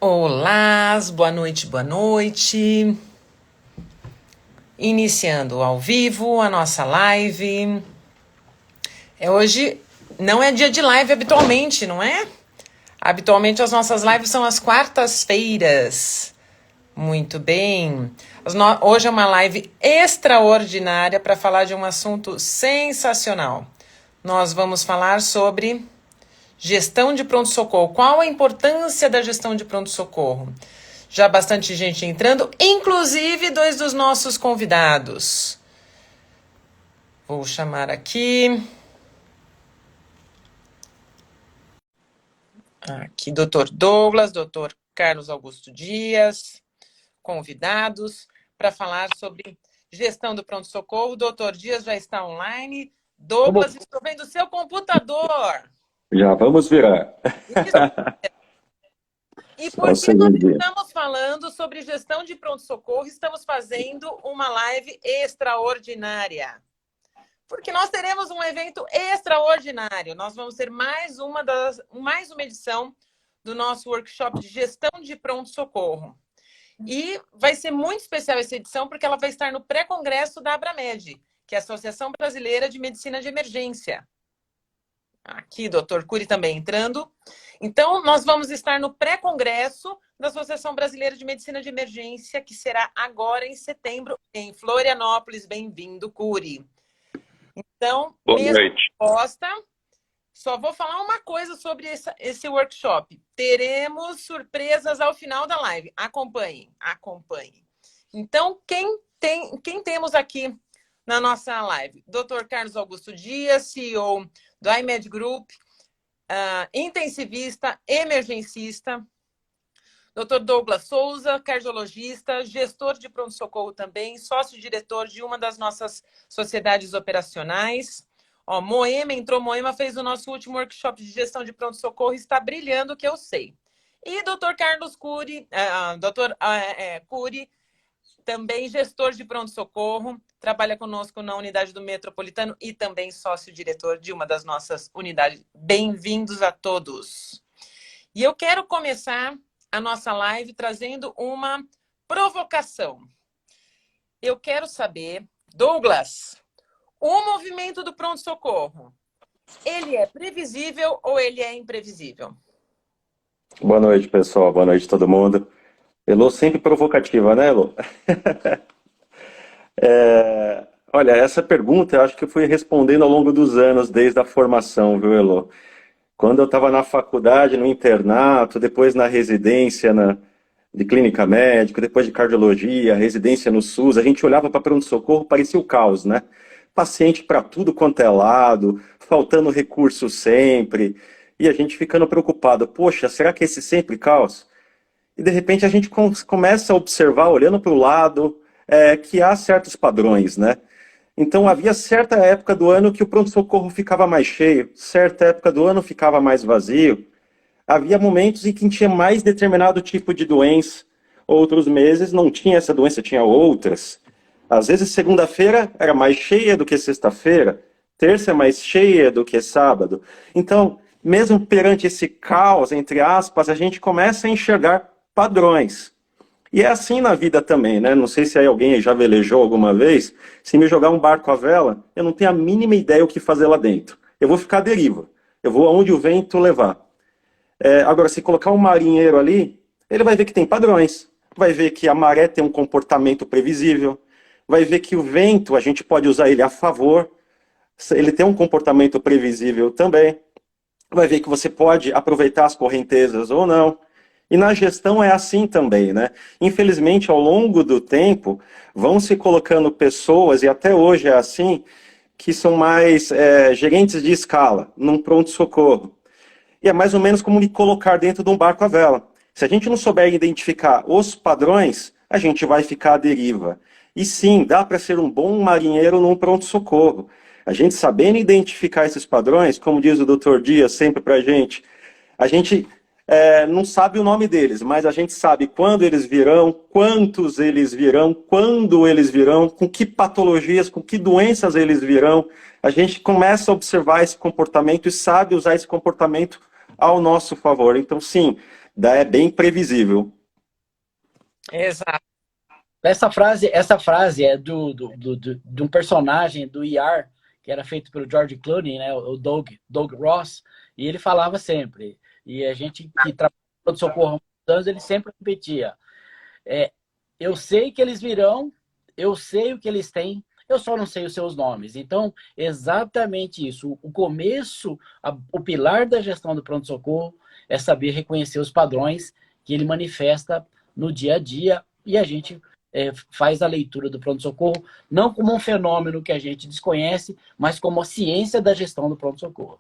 Olá, boa noite, boa noite. Iniciando ao vivo a nossa live. Hoje não é dia de live habitualmente, não é? Habitualmente as nossas lives são às quartas-feiras. Muito bem. Hoje é uma live extraordinária para falar de um assunto sensacional. Nós vamos falar sobre gestão de pronto-socorro. Qual a importância da gestão de pronto-socorro? Já bastante gente entrando, inclusive 2 dos nossos convidados. Vou chamar aqui. Aqui, Dr. Douglas, Dr. Carlos Augusto Dias, convidados para falar sobre gestão do pronto-socorro. Dr. Dias já está online. Douglas, estou vendo o seu computador. Já vamos virar. E por que nós estamos falando sobre gestão de pronto-socorro, estamos fazendo uma live extraordinária. Porque nós teremos um evento extraordinário. Nós vamos ter mais uma edição do nosso workshop de gestão de pronto-socorro. E vai ser muito especial essa edição, porque ela vai estar no pré-congresso da Abramed, que é a Associação Brasileira de Medicina de Emergência. Aqui, doutor Cury também entrando. Então, nós vamos estar no pré-congresso da Associação Brasileira de Medicina de Emergência, que será agora em setembro, em Florianópolis. Bem-vindo, Cury. Então, mesma proposta. Só vou falar uma coisa sobre esse workshop. Teremos surpresas ao final da live. Acompanhem. Então, quem temos aqui na nossa live? Dr. Carlos Augusto Dias, CEO do IMED Group, intensivista, emergencista. Dr. Douglas Souza, cardiologista, gestor de pronto-socorro também, sócio-diretor de uma das nossas sociedades operacionais. Moema entrou, Moema fez o nosso último workshop de gestão de pronto-socorro, está brilhando, que eu sei. E Dr. Carlos Cury, Cury, também gestor de pronto-socorro, trabalha conosco na unidade do Metropolitano e também sócio-diretor de uma das nossas unidades. Bem-vindos a todos. E eu quero começar a nossa live trazendo uma provocação. Eu quero saber, Douglas, o movimento do pronto-socorro, ele é previsível ou ele é imprevisível? Boa noite, pessoal. Boa noite, todo mundo. Elô sempre provocativa, né, Elô? Olha, essa pergunta eu acho que eu fui respondendo ao longo dos anos, desde a formação, viu, Elô? Quando eu estava na faculdade, no internato, depois na residência de clínica médica, depois de cardiologia, residência no SUS, a gente olhava para pronto-socorro, parecia o caos, né? Paciente para tudo quanto é lado, faltando recurso sempre, e a gente ficando preocupado, poxa, será que é esse sempre caos? E de repente a gente começa a observar, olhando para o lado, que há certos padrões, né? Então havia certa época do ano que o pronto-socorro ficava mais cheio, certa época do ano ficava mais vazio, havia momentos em que tinha mais determinado tipo de doença, outros meses não tinha essa doença, tinha outras. Às vezes segunda-feira era mais cheia do que sexta-feira, terça é mais cheia do que sábado. Então, mesmo perante esse caos, entre aspas, a gente começa a enxergar padrões. E é assim na vida também, né? Não sei se aí alguém já velejou alguma vez. Se me jogar um barco à vela, eu não tenho a mínima ideia o que fazer lá dentro. Eu vou ficar à deriva. Eu vou aonde o vento levar. Agora, se colocar um marinheiro ali, ele vai ver que tem padrões. Vai ver que a maré tem um comportamento previsível. Vai ver que o vento, a gente pode usar ele a favor. Ele tem um comportamento previsível também. Vai ver que você pode aproveitar as correntezas ou não. E na gestão é assim também, né? Infelizmente, ao longo do tempo, vão se colocando pessoas, e até hoje é assim, que são mais gerentes de escala, num pronto-socorro. E é mais ou menos como me colocar dentro de um barco à vela. Se a gente não souber identificar os padrões, a gente vai ficar à deriva. E sim, dá para ser um bom marinheiro num pronto-socorro. A gente sabendo identificar esses padrões, como diz o Dr. Dias sempre para a gente não sabe o nome deles, mas a gente sabe quando eles virão, quantos eles virão, quando eles virão, com que patologias, com que doenças eles virão. A gente começa a observar esse comportamento e sabe usar esse comportamento ao nosso favor. Então, sim, é bem previsível. Exato. Essa frase é de um personagem do ER, que era feito pelo George Clooney, né, o Doug Ross, e ele falava sempre, e a gente que trabalha no socorro há muitos anos, ele sempre repetia, eu sei que eles virão, eu sei o que eles têm, eu só não sei os seus nomes. Então, exatamente isso. O começo, o pilar da gestão do pronto-socorro é saber reconhecer os padrões que ele manifesta no dia a dia, e a gente faz a leitura do pronto-socorro não como um fenômeno que a gente desconhece, mas como a ciência da gestão do pronto-socorro.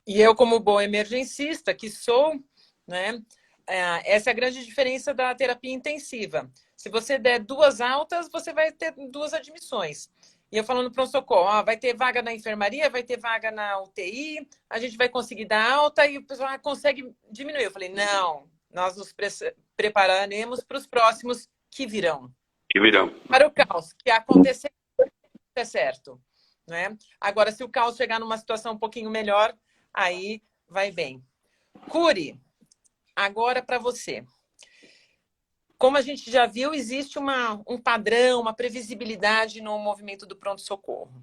E eu, como bom emergencista que sou, né, essa é a grande diferença da terapia intensiva. Se você der 2 altas, você vai ter 2 admissões. E eu falando pronto-socorro, vai ter vaga na enfermaria, vai ter vaga na UTI, a gente vai conseguir dar alta e o pessoal consegue diminuir. Eu falei, não, nós nos prepararemos para os próximos que virão. Para o caos, que acontecer é certo. Né? Agora, se o caos chegar numa situação um pouquinho melhor, aí vai bem. Curi, agora para você. Como a gente já viu, existe um padrão, uma previsibilidade no movimento do pronto-socorro.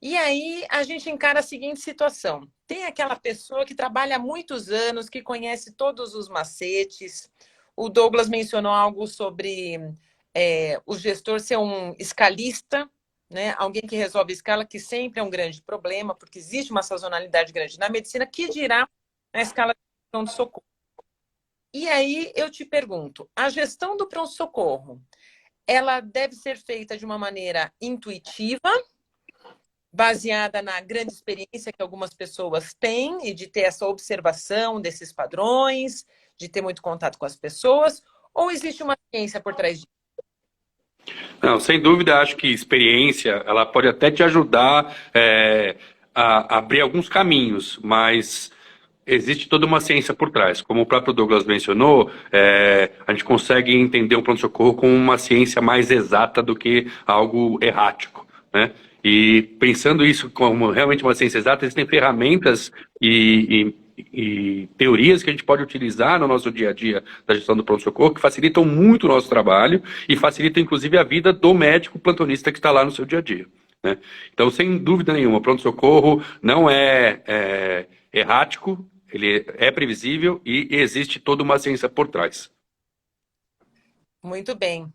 E aí a gente encara a seguinte situação. Tem aquela pessoa que trabalha há muitos anos, que conhece todos os macetes. O Douglas mencionou algo sobre o gestor ser um escalista, né? Alguém que resolve escala, que sempre é um grande problema, porque existe uma sazonalidade grande na medicina, que dirá na escala de pronto-socorro. E aí eu te pergunto, a gestão do pronto-socorro, ela deve ser feita de uma maneira intuitiva, baseada na grande experiência que algumas pessoas têm e de ter essa observação desses padrões, de ter muito contato com as pessoas, ou existe uma ciência por trás disso? Não, sem dúvida, acho que experiência, ela pode até te ajudar a abrir alguns caminhos, mas existe toda uma ciência por trás. Como o próprio Douglas mencionou, a gente consegue entender um pronto-socorro com uma ciência mais exata do que algo errático, né? E pensando isso como realmente uma ciência exata, existem ferramentas e teorias que a gente pode utilizar no nosso dia a dia da gestão do pronto-socorro que facilitam muito o nosso trabalho e facilitam inclusive a vida do médico plantonista que está lá no seu dia a dia, né? Então, sem dúvida nenhuma, o pronto-socorro não é errático, ele é previsível e existe toda uma ciência por trás. Muito bem.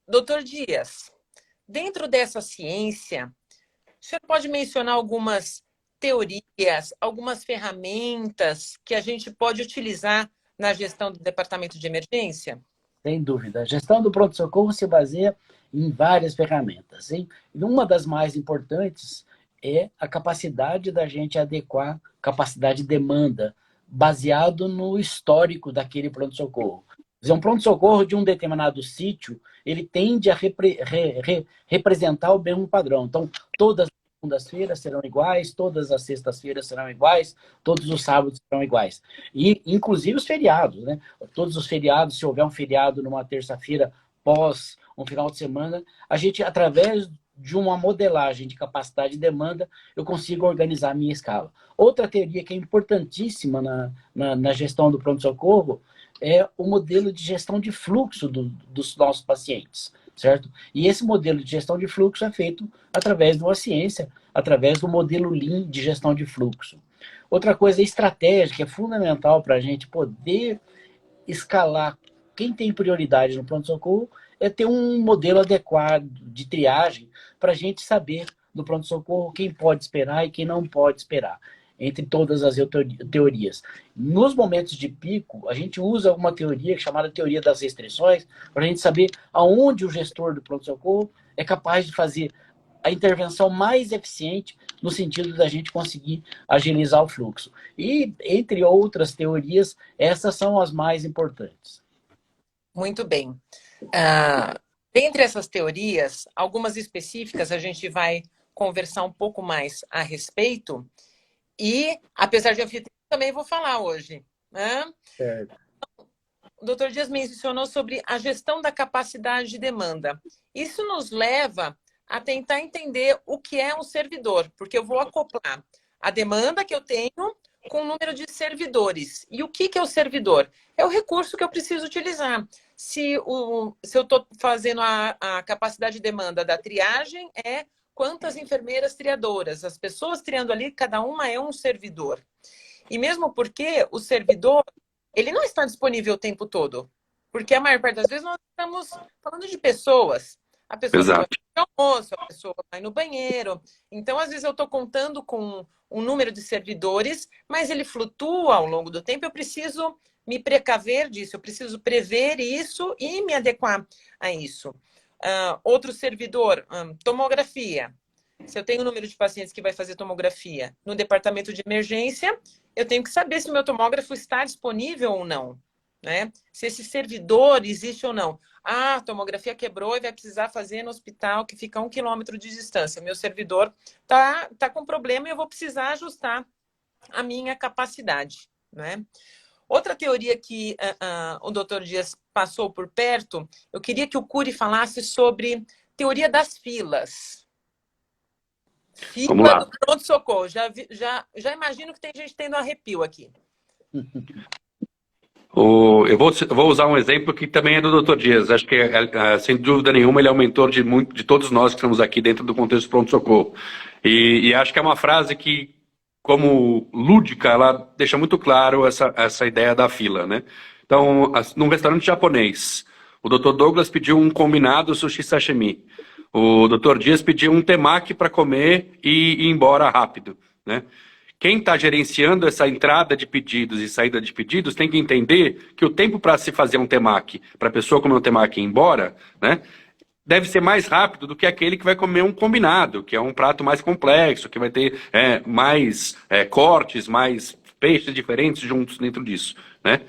Doutor Dias, dentro dessa ciência, o senhor pode mencionar algumas teorias, algumas ferramentas que a gente pode utilizar na gestão do departamento de emergência? Sem dúvida. A gestão do pronto-socorro se baseia em várias ferramentas, hein? E uma das mais importantes é a capacidade da gente adequar capacidade de demanda, baseado no histórico daquele pronto-socorro. Um pronto-socorro de um determinado sítio, ele tende a representar o mesmo padrão. Então, todas as segundas-feiras serão iguais, todas as sextas-feiras serão iguais, todos os sábados serão iguais. E, inclusive, os feriados, né? Todos os feriados, se houver um feriado numa terça-feira pós um final de semana, a gente, através de uma modelagem de capacidade de demanda, eu consigo organizar a minha escala. Outra teoria que é importantíssima na gestão do pronto-socorro é o modelo de gestão de fluxo dos nossos pacientes, certo? E esse modelo de gestão de fluxo é feito através de uma ciência, através do modelo Lean de gestão de fluxo. Outra coisa estratégica, é fundamental para a gente poder escalar quem tem prioridade no pronto-socorro, é ter um modelo adequado de triagem para a gente saber no pronto-socorro quem pode esperar e quem não pode esperar, entre todas as teorias. Nos momentos de pico, a gente usa uma teoria chamada teoria das restrições para a gente saber aonde o gestor do pronto-socorro é capaz de fazer a intervenção mais eficiente no sentido da gente conseguir agilizar o fluxo. E, entre outras teorias, essas são as mais importantes. Muito bem. Dentre essas teorias, algumas específicas a gente vai conversar um pouco mais a respeito e, apesar de eu também vou falar hoje, né? Certo. O doutor Dias mencionou sobre a gestão da capacidade de demanda. Isso nos leva a tentar entender o que é um servidor, porque eu vou acoplar a demanda que eu tenho com o número de servidores. E o que é o servidor? É o recurso que eu preciso utilizar. Se eu estou fazendo a capacidade de demanda da triagem, é quantas enfermeiras triadoras. As pessoas triando ali, cada uma é um servidor. E mesmo porque o servidor, ele não está disponível o tempo todo. Porque a maior parte das vezes nós estamos falando de pessoas. A pessoa vai Exato. fazer almoço, a pessoa vai no banheiro. Então, às vezes, eu estou contando com um número de servidores, mas ele flutua ao longo do tempo. Eu preciso me precaver disso, eu preciso prever isso e me adequar a isso. Outro servidor, tomografia. Se eu tenho um número de pacientes que vai fazer tomografia no departamento de emergência, eu tenho que saber se o meu tomógrafo está disponível ou não, né? Se esse servidor existe ou não. A tomografia quebrou e vai precisar fazer no hospital que fica a 1 quilômetro de distância. Meu servidor tá com problema e eu vou precisar ajustar a minha capacidade, né? Outra teoria que o Dr. Dias passou por perto, eu queria que o Cury falasse sobre teoria das filas. Vamos Fila lá. do pronto-socorro. Já imagino que tem gente tendo arrepio aqui. Eu vou usar um exemplo que também é do Dr. Dias. Acho que, sem dúvida nenhuma, ele é um mentor de todos nós que estamos aqui dentro do contexto do pronto-socorro. E acho que é uma frase que, como lúdica, ela deixa muito claro essa ideia da fila, né? Então, num restaurante japonês, o Dr. Douglas pediu um combinado sushi sashimi. O Dr. Dias pediu um temaki para comer e ir embora rápido, né? Quem está gerenciando essa entrada de pedidos e saída de pedidos tem que entender que o tempo para se fazer um temaki, para a pessoa comer um temaki e ir embora, né, deve ser mais rápido do que aquele que vai comer um combinado, que é um prato mais complexo, que vai ter mais cortes, mais peixes diferentes juntos dentro disso, né?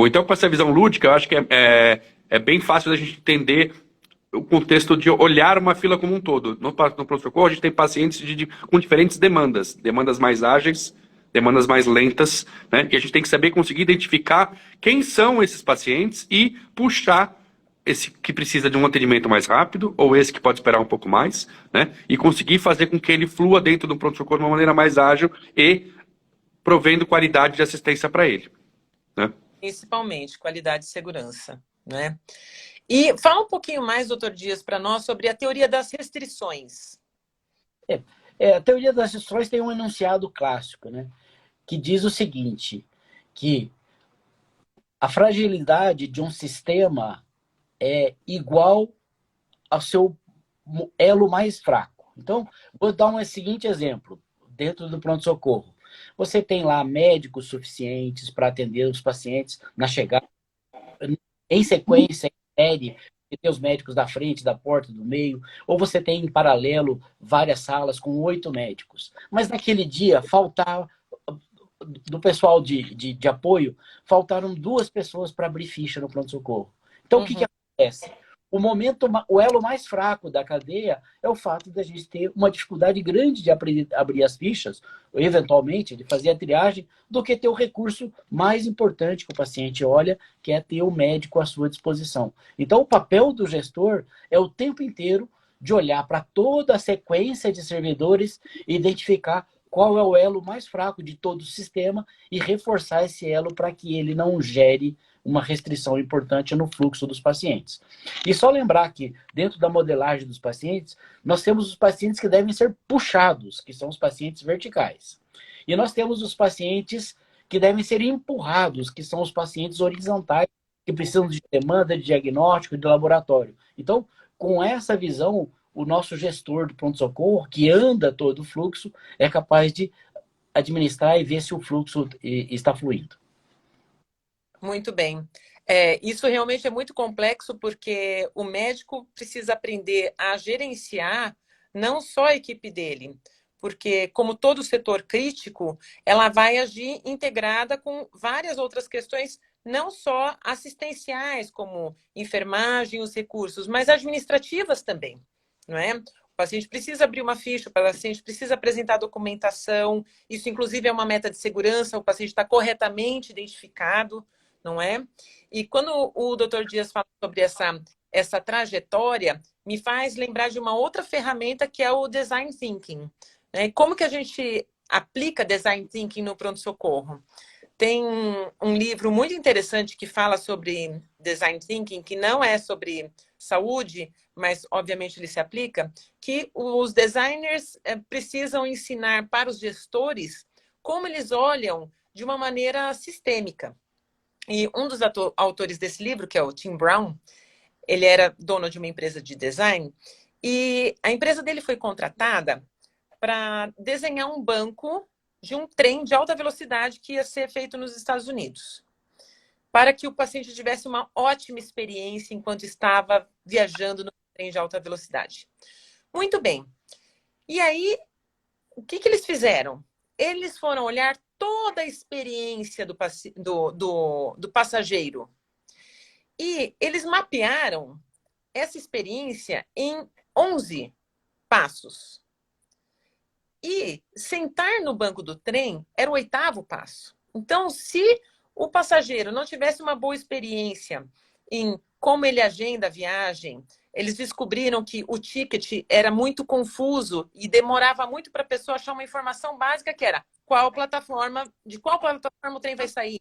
Então, com essa visão lúdica, eu acho que é bem fácil da gente entender o contexto de olhar uma fila como um todo. No pronto-socorro, a gente tem pacientes com diferentes demandas mais ágeis, demandas mais lentas, né? E a gente tem que saber conseguir identificar quem são esses pacientes e puxar esse que precisa de um atendimento mais rápido ou esse que pode esperar um pouco mais, né? E conseguir fazer com que ele flua dentro do pronto-socorro de uma maneira mais ágil e provendo qualidade de assistência para ele, né? Principalmente qualidade e segurança, né? E fala um pouquinho mais, doutor Dias, para nós sobre a teoria das restrições. A teoria das restrições tem um enunciado clássico, né? Que diz o seguinte, que a fragilidade de um sistema é igual ao seu elo mais fraco. Então, vou dar um seguinte exemplo, dentro do pronto-socorro. Você tem lá médicos suficientes para atender os pacientes na chegada, em sequência, série, você tem os médicos da frente, da porta, do meio, ou você tem em paralelo várias salas com 8 médicos. Mas naquele dia, do pessoal de apoio, faltaram 2 pessoas para abrir ficha no pronto-socorro. Então, o que acontece? O elo mais fraco da cadeia é o fato de a gente ter uma dificuldade grande de abrir as fichas, ou eventualmente de fazer a triagem, do que ter o recurso mais importante que o paciente olha, que é ter o médico à sua disposição. Então, o papel do gestor é o tempo inteiro de olhar para toda a sequência de servidores e identificar qual é o elo mais fraco de todo o sistema e reforçar esse elo para que ele não gere uma restrição importante no fluxo dos pacientes. E só lembrar que, dentro da modelagem dos pacientes, nós temos os pacientes que devem ser puxados, que são os pacientes verticais. E nós temos os pacientes que devem ser empurrados, que são os pacientes horizontais, que precisam de demanda, de diagnóstico, de laboratório. Então, com essa visão, o nosso gestor do pronto-socorro, que anda todo o fluxo, é capaz de administrar e ver se o fluxo está fluindo. Muito bem. Isso realmente é muito complexo porque o médico precisa aprender a gerenciar não só a equipe dele, porque como todo setor crítico, ela vai agir integrada com várias outras questões, não só assistenciais, como enfermagem, os recursos, mas administrativas também, não é? O paciente precisa abrir uma ficha, o paciente precisa apresentar documentação, isso inclusive é uma meta de segurança, o paciente está corretamente identificado, não é? E quando o Dr. Dias fala sobre essa trajetória, me faz lembrar de uma outra ferramenta que é o Design Thinking. Né? Como que a gente aplica Design Thinking no pronto-socorro. Tem um livro muito interessante que fala sobre Design Thinking, que não é sobre saúde, mas obviamente ele se aplica, que os designers precisam ensinar para os gestores como eles olham de uma maneira sistêmica. E um dos autores desse livro, que é o Tim Brown, ele era dono de uma empresa de design, e a empresa dele foi contratada para desenhar um banco de um trem de alta velocidade que ia ser feito nos Estados Unidos, para que o paciente tivesse uma ótima experiência enquanto estava viajando no trem de alta velocidade. Muito bem. E aí, o que eles fizeram? Eles foram olhar toda a experiência do passageiro. E eles mapearam essa experiência em 11 passos. E sentar no banco do trem era o 8º passo. Então, se o passageiro não tivesse uma boa experiência em como ele agenda a viagem, eles descobriram que o ticket era muito confuso e demorava muito para a pessoa achar uma informação básica que era de qual plataforma o trem vai sair.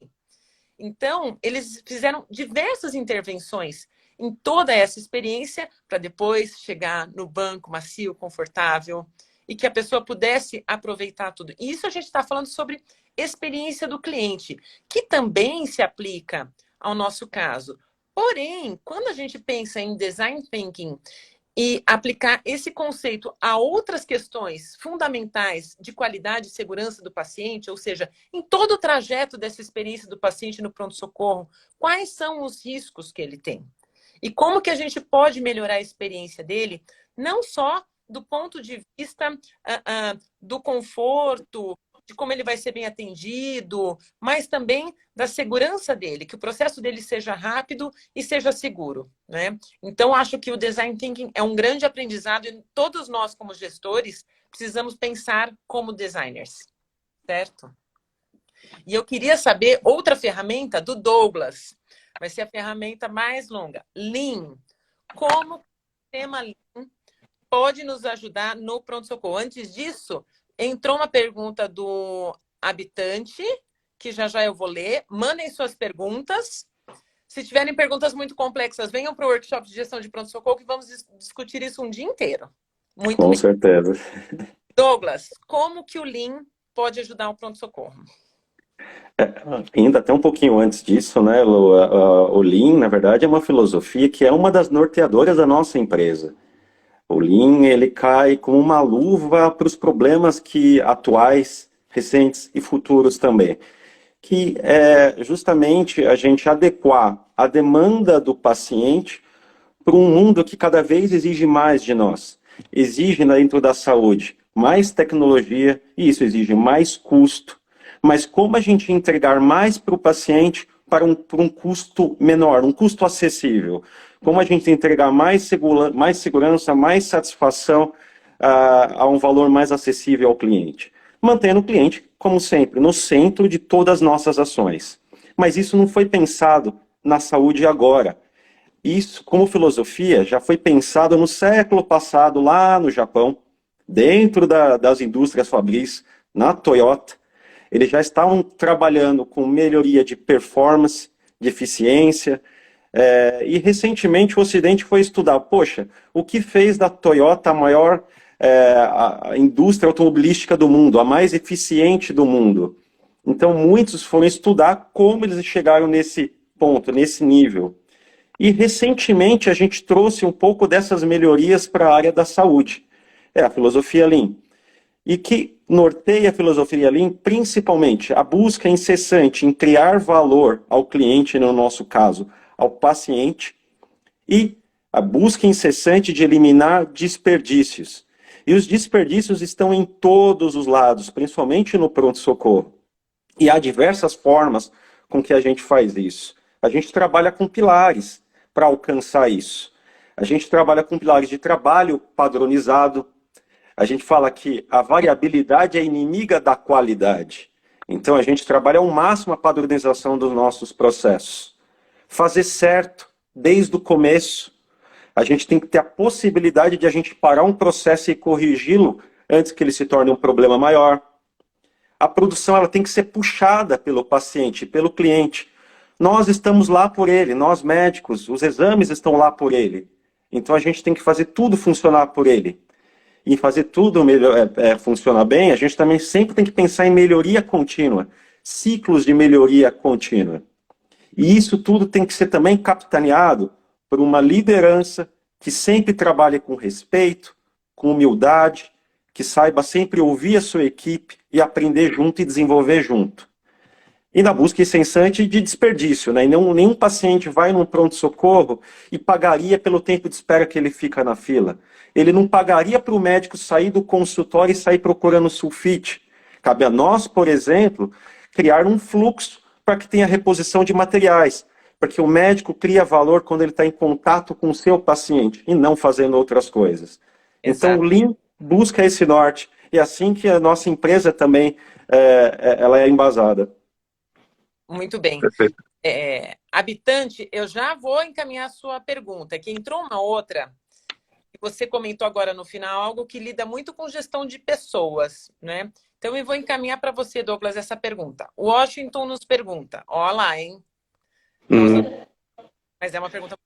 Então, eles fizeram diversas intervenções em toda essa experiência para depois chegar no banco macio, confortável, e que a pessoa pudesse aproveitar tudo. E isso a gente está falando sobre experiência do cliente, que também se aplica ao nosso caso. Porém, quando a gente pensa em design thinking e aplicar esse conceito a outras questões fundamentais de qualidade e segurança do paciente, ou seja, em todo o trajeto dessa experiência do paciente no pronto-socorro, quais são os riscos que ele tem? E como que a gente pode melhorar a experiência dele, não só do ponto de vista do conforto, de como ele vai ser bem atendido, mas também da segurança dele, que o processo dele seja rápido e seja seguro, né? Então, acho que o Design Thinking é um grande aprendizado e todos nós, como gestores, precisamos pensar como designers, certo? E eu queria saber outra ferramenta do Douglas, vai ser a ferramenta mais longa, Lean. Como o sistema Lean pode nos ajudar no pronto-socorro? Antes disso, entrou uma pergunta do habitante, que já eu vou ler. Mandem suas perguntas. Se tiverem perguntas muito complexas, venham para o workshop de gestão de pronto-socorro, que vamos discutir isso um dia inteiro. Muito Com bem. certeza. Douglas, como que o Lean pode ajudar o pronto-socorro? Ainda até um pouquinho antes disso, né, Lu, o Lean, na verdade, é uma filosofia que é uma das norteadoras da nossa empresa. O Lean, ele cai como uma luva para os problemas atuais, recentes e futuros também, que é justamente a gente adequar a demanda do paciente para um mundo que cada vez exige mais de nós. Exige dentro da saúde mais tecnologia, e isso exige mais custo, mas como a gente entregar mais para o paciente para um custo menor, um custo acessível? Como a gente entregar mais segurança, mais satisfação a um valor mais acessível ao cliente? Mantendo o cliente, como sempre, no centro de todas as nossas ações. Mas isso não foi pensado na saúde agora. Isso, como filosofia, já foi pensado no século passado, lá no Japão, dentro das indústrias fabris, na Toyota. Eles já estavam trabalhando com melhoria de performance, de eficiência, e recentemente o Ocidente foi estudar, poxa, o que fez da Toyota a maior a indústria automobilística do mundo, a mais eficiente do mundo. Então muitos foram estudar como eles chegaram nesse ponto, nesse nível. E recentemente a gente trouxe um pouco dessas melhorias para a área da saúde. É a filosofia Lean. E que norteia a filosofia Lean, principalmente a busca incessante em criar valor ao cliente, no nosso caso, ao paciente, e a busca incessante de eliminar desperdícios. E os desperdícios estão em todos os lados, principalmente no pronto-socorro. E há diversas formas com que a gente faz isso. A gente trabalha com pilares para alcançar isso. A gente trabalha com pilares de trabalho padronizado. A gente fala que a variabilidade é inimiga da qualidade. Então a gente trabalha ao máximo a padronização dos nossos processos. Fazer certo desde o começo. A gente tem que ter a possibilidade de a gente parar um processo e corrigi-lo antes que ele se torne um problema maior. A produção ela tem que ser puxada pelo paciente, pelo cliente. Nós estamos lá por ele, nós médicos, os exames estão lá por ele. Então a gente tem que fazer tudo funcionar por ele. E fazer tudo melhor, funcionar bem, a gente também sempre tem que pensar em melhoria contínua, ciclos de melhoria contínua. E isso tudo tem que ser também capitaneado por uma liderança que sempre trabalhe com respeito, com humildade, que saiba sempre ouvir a sua equipe e aprender junto e desenvolver junto. E na busca incessante de desperdício, né? E nenhum paciente vai num pronto-socorro e pagaria pelo tempo de espera que ele fica na fila. Ele não pagaria para o médico sair do consultório e sair procurando sulfite. Cabe a nós, por exemplo, criar um fluxo para que tenha reposição de materiais, porque o médico cria valor quando ele está em contato com o seu paciente e não fazendo outras coisas. Exato. Então o Lean busca esse norte, e é assim que a nossa empresa também ela é embasada. Muito bem. Perfeito. Habitante, eu já vou encaminhar a sua pergunta, que entrou uma outra, que você comentou agora no final, algo que lida muito com gestão de pessoas, né? Então eu vou encaminhar para você, Douglas, essa pergunta. O Washington nos pergunta, ó lá, hein? Mas é uma pergunta...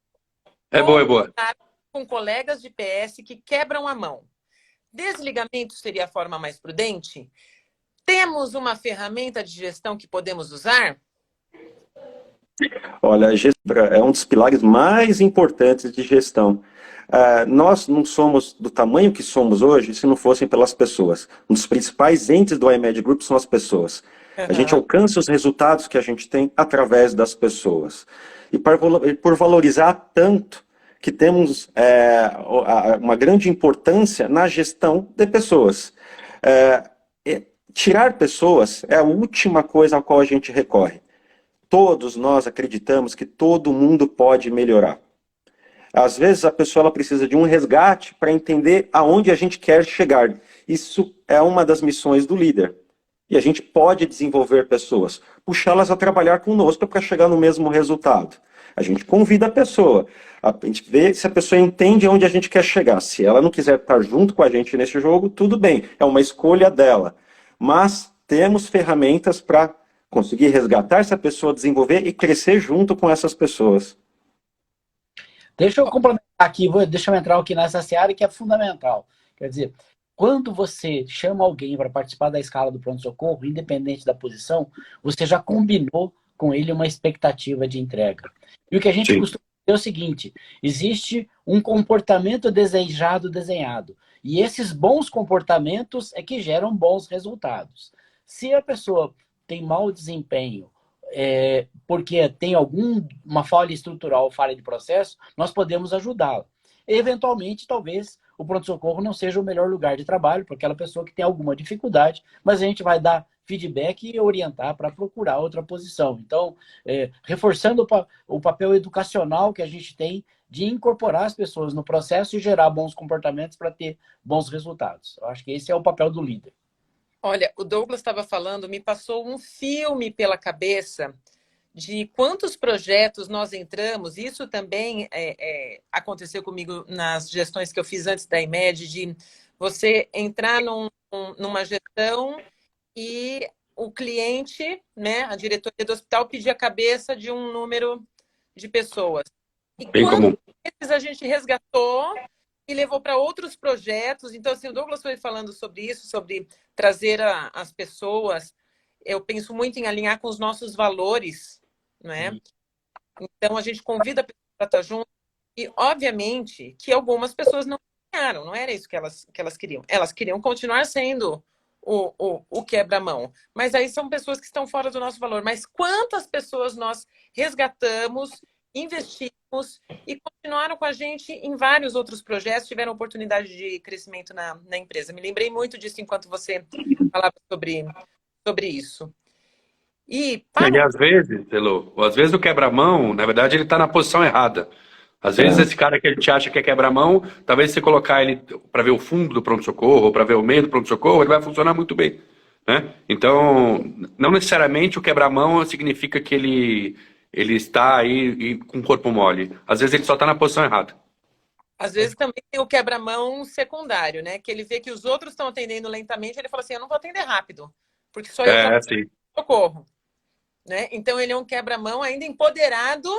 É boa, é boa. Com colegas de PS que quebram a mão. Desligamento seria a forma mais prudente? Temos uma ferramenta de gestão que podemos usar? Olha, a gestão é um dos pilares mais importantes de gestão. Nós não somos do tamanho que somos hoje se não fossem pelas pessoas. Um dos principais entes do iMed Group são as pessoas. A gente alcança os resultados que a gente tem através das pessoas. E por valorizar tanto que temos uma grande importância na gestão de pessoas. Tirar pessoas é a última coisa a qual a gente recorre. Todos nós acreditamos que todo mundo pode melhorar. Às vezes a pessoa ela precisa de um resgate para entender aonde a gente quer chegar. Isso é uma das missões do líder. E a gente pode desenvolver pessoas, puxá-las a trabalhar conosco para chegar no mesmo resultado. A gente convida a pessoa, a gente vê se a pessoa entende aonde a gente quer chegar. Se ela não quiser estar junto com a gente nesse jogo, tudo bem, é uma escolha dela. Mas temos ferramentas para conseguir resgatar essa pessoa, desenvolver e crescer junto com essas pessoas. Deixa eu complementar aqui, deixa eu entrar aqui nessa seara que é fundamental. Quer dizer, quando você chama alguém para participar da escala do pronto-socorro, independente da posição, você já combinou com ele uma expectativa de entrega. E o que a gente costuma dizer é o seguinte, existe um comportamento desejado desenhado. E esses bons comportamentos é que geram bons resultados. Se a pessoa tem mau desempenho, porque tem alguma falha estrutural ou falha de processo, nós podemos ajudá-la. Eventualmente, talvez o pronto-socorro não seja o melhor lugar de trabalho para aquela pessoa que tem alguma dificuldade, mas a gente vai dar feedback e orientar para procurar outra posição. Então, reforçando o papel educacional que a gente tem de incorporar as pessoas no processo e gerar bons comportamentos para ter bons resultados. Eu acho que esse é o papel do líder. Olha, o Douglas estava falando, me passou um filme pela cabeça de quantos projetos nós entramos. Isso também aconteceu comigo nas gestões que eu fiz antes da IMED, de você entrar numa gestão e o cliente, né, a diretoria do hospital, pedir a cabeça de um número de pessoas. E bem comum. A gente resgatou e levou para outros projetos. Então, assim, o Douglas foi falando sobre isso, sobre trazer as pessoas. Eu penso muito em alinhar com os nossos valores, né? Então, a gente convida a pessoa para estar junto. E, obviamente, que algumas pessoas não ganharam. Não era isso que elas queriam. Elas queriam continuar sendo o quebra-mão. Mas aí são pessoas que estão fora do nosso valor. Mas quantas pessoas nós resgatamos, investimos e continuaram com a gente em vários outros projetos, tiveram oportunidade de crescimento na empresa. Me lembrei muito disso enquanto você falava sobre isso. E às vezes, Elô, às vezes o quebra-mão, na verdade, ele está na posição errada. Às vezes esse cara que a gente acha que é quebra-mão, talvez você colocar ele para ver o fundo do pronto-socorro, ou para ver o meio do pronto-socorro, ele vai funcionar muito bem, né? Então, não necessariamente o quebra-mão significa que ele está aí com o corpo mole. Às vezes ele só está na posição errada. Às vezes também tem o quebra-mão secundário, né? Que ele vê que os outros estão atendendo lentamente, ele fala assim, eu não vou atender rápido. Porque só eu trabalho Sim. no socorro, né? Então ele é um quebra-mão ainda empoderado,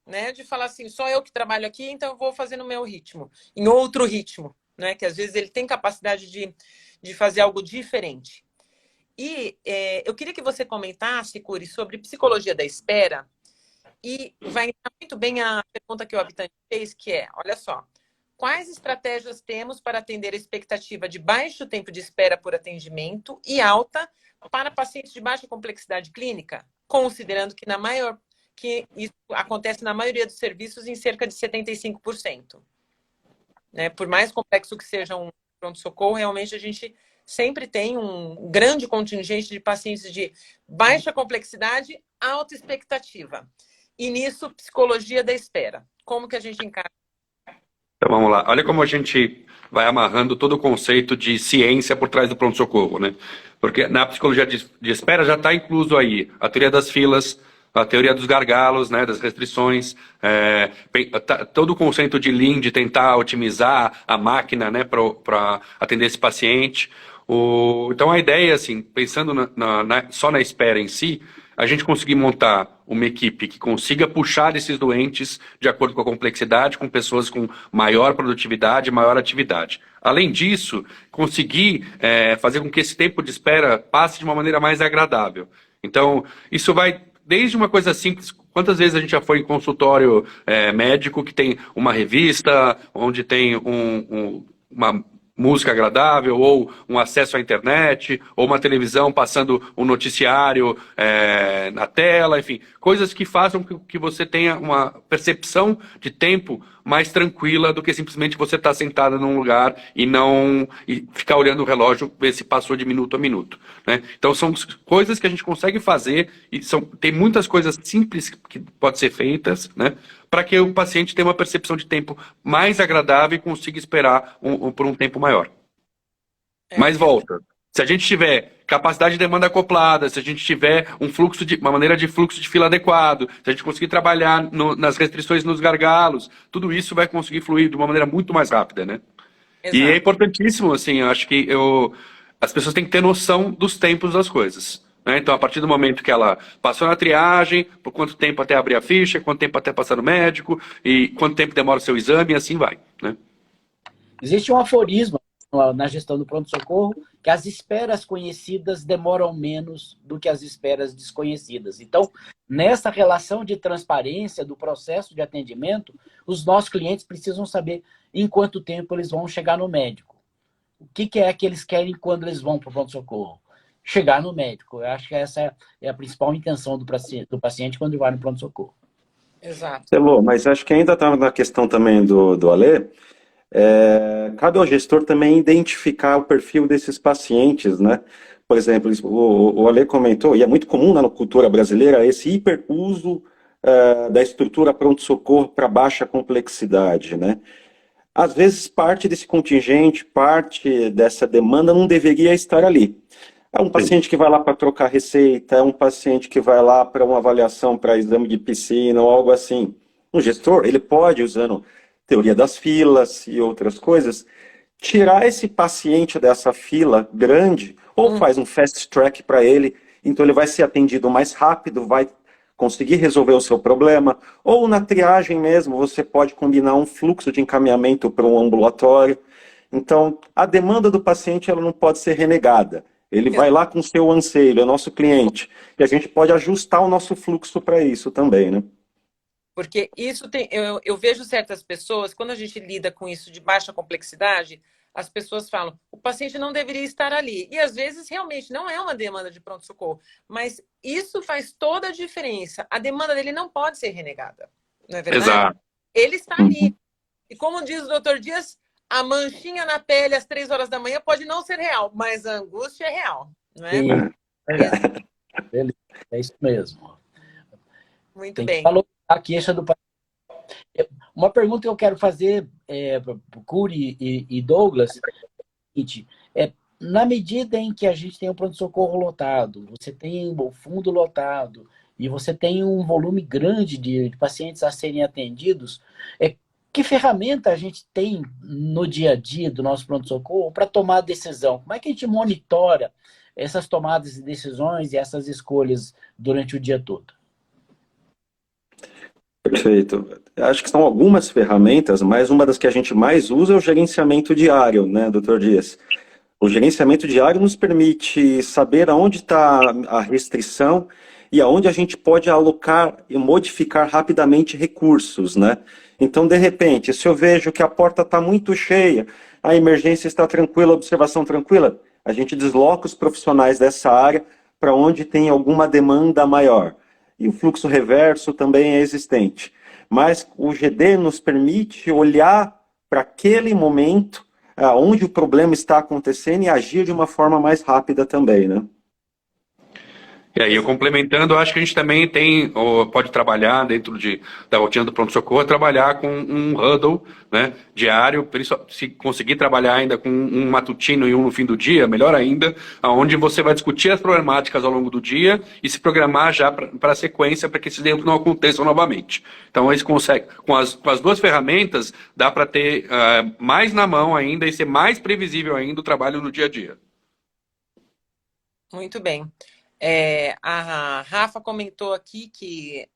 né? De falar assim, só eu que trabalho aqui, então eu vou fazer no meu ritmo, em outro ritmo, né? Que às vezes ele tem capacidade de fazer algo diferente. E eu queria que você comentasse, Curi, sobre psicologia da espera, e vai entrar muito bem a pergunta que o habitante fez, que é, olha só, quais estratégias temos para atender a expectativa de baixo tempo de espera por atendimento e alta para pacientes de baixa complexidade clínica, considerando que isso acontece na maioria dos serviços em cerca de 75%. Né? Por mais complexo que seja um pronto-socorro, realmente a gente sempre tem um grande contingente de pacientes de baixa complexidade, alta expectativa. E nisso, psicologia da espera. Como que a gente encara? Então vamos lá. Olha como a gente vai amarrando todo o conceito de ciência por trás do pronto-socorro, né? Porque na psicologia de espera já está incluso aí a teoria das filas, a teoria dos gargalos, né, das restrições, todo o conceito de Lean, de tentar otimizar a máquina, né, para atender esse paciente. Então a ideia, assim, pensando só na espera em si, a gente conseguir montar uma equipe que consiga puxar esses doentes de acordo com a complexidade, com pessoas com maior produtividade, maior atividade. Além disso, conseguir fazer com que esse tempo de espera passe de uma maneira mais agradável. Então, isso vai desde uma coisa simples. Quantas vezes a gente já foi em consultório médico que tem uma revista, onde tem uma música agradável, ou um acesso à internet, ou uma televisão passando um noticiário na tela, enfim, coisas que façam que você tenha uma percepção de tempo mais tranquila do que simplesmente você estar sentado num lugar e ficar olhando o relógio, ver se passou de minuto a minuto, né? Então são coisas que a gente consegue fazer e tem muitas coisas simples que podem ser feitas, né, para que o paciente tenha uma percepção de tempo mais agradável e consiga esperar por um tempo maior. Mas volta. Se a gente tiver capacidade de demanda acoplada, se a gente tiver uma maneira de fluxo de fila adequado, se a gente conseguir trabalhar nas restrições nos gargalos, tudo isso vai conseguir fluir de uma maneira muito mais rápida, né? Exato. E é importantíssimo, assim, eu acho que as pessoas têm que ter noção dos tempos das coisas. Né? Então, a partir do momento que ela passou na triagem, por quanto tempo até abrir a ficha, quanto tempo até passar no médico, e quanto tempo demora o seu exame, e assim vai. Né? Existe um aforismo na gestão do pronto-socorro que as esperas conhecidas demoram menos do que as esperas desconhecidas. Então, nessa relação de transparência do processo de atendimento, os nossos clientes precisam saber em quanto tempo eles vão chegar no médico. O que é que eles querem quando eles vão para o pronto-socorro? Chegar no médico. Eu acho que essa é a principal intenção do paciente quando vai no pronto-socorro. Exato. Elô, mas acho que ainda está na questão também do Alê. Cabe ao gestor também identificar o perfil desses pacientes, né? Por exemplo, o Alê comentou, e é muito comum na cultura brasileira, esse hiperuso da estrutura pronto-socorro para baixa complexidade, né? Às vezes parte desse contingente, parte dessa demanda não deveria estar ali. É um paciente que vai lá para trocar receita, é um paciente que vai lá para uma avaliação para exame de piscina ou algo assim. Um gestor, ele pode, usando teoria das filas e outras coisas, tirar esse paciente dessa fila grande ou faz um fast track para ele, então ele vai ser atendido mais rápido, vai conseguir resolver o seu problema, ou na triagem mesmo, você pode combinar um fluxo de encaminhamento para um ambulatório. Então, a demanda do paciente ela não pode ser renegada. Ele vai lá com o seu anseio, é nosso cliente, e a gente pode ajustar o nosso fluxo para isso também, né? Porque isso tem, eu vejo certas pessoas, quando a gente lida com isso de baixa complexidade, as pessoas falam, o paciente não deveria estar ali. E às vezes realmente não é uma demanda de pronto-socorro, mas isso faz toda a diferença. A demanda dele não pode ser renegada, não é verdade? Exato. Ele está ali. E como diz o doutor Dias, a manchinha na pele às 3 horas da manhã pode não ser real, mas a angústia é real, não é? É isso mesmo. Muito bem. Falou a queixa do paciente. Uma pergunta que eu quero fazer para o Curi e Douglas na medida em que a gente tem um pronto-socorro lotado, você tem o fundo lotado e você tem um volume grande de pacientes a serem atendidos, que ferramenta a gente tem no dia a dia do nosso pronto-socorro para tomar a decisão? Como é que a gente monitora essas tomadas de decisões e essas escolhas durante o dia todo. Perfeito. Acho que são algumas ferramentas, mas uma das que a gente mais usa é o gerenciamento diário, né, doutor Dias? O gerenciamento diário nos permite saber aonde está a restrição e aonde a gente pode alocar e modificar rapidamente recursos, né? Então, de repente, se eu vejo que a porta está muito cheia, a emergência está tranquila, a observação tranquila, a gente desloca os profissionais dessa área para onde tem alguma demanda maior. E o fluxo reverso também é existente. Mas o GD nos permite olhar para aquele momento onde o problema está acontecendo e agir de uma forma mais rápida também, né? E aí, eu complementando, eu acho que a gente também tem, ou pode trabalhar dentro da rotina do pronto-socorro, trabalhar com um huddle, né, diário, se conseguir trabalhar ainda com um matutino e um no fim do dia, melhor ainda, onde você vai discutir as problemáticas ao longo do dia e se programar já para a sequência, para que esses erros não aconteçam novamente. Então, eles conseguem, com as duas ferramentas, dá para ter mais na mão ainda e ser mais previsível ainda o trabalho no dia a dia. Muito bem. A Rafa comentou aqui que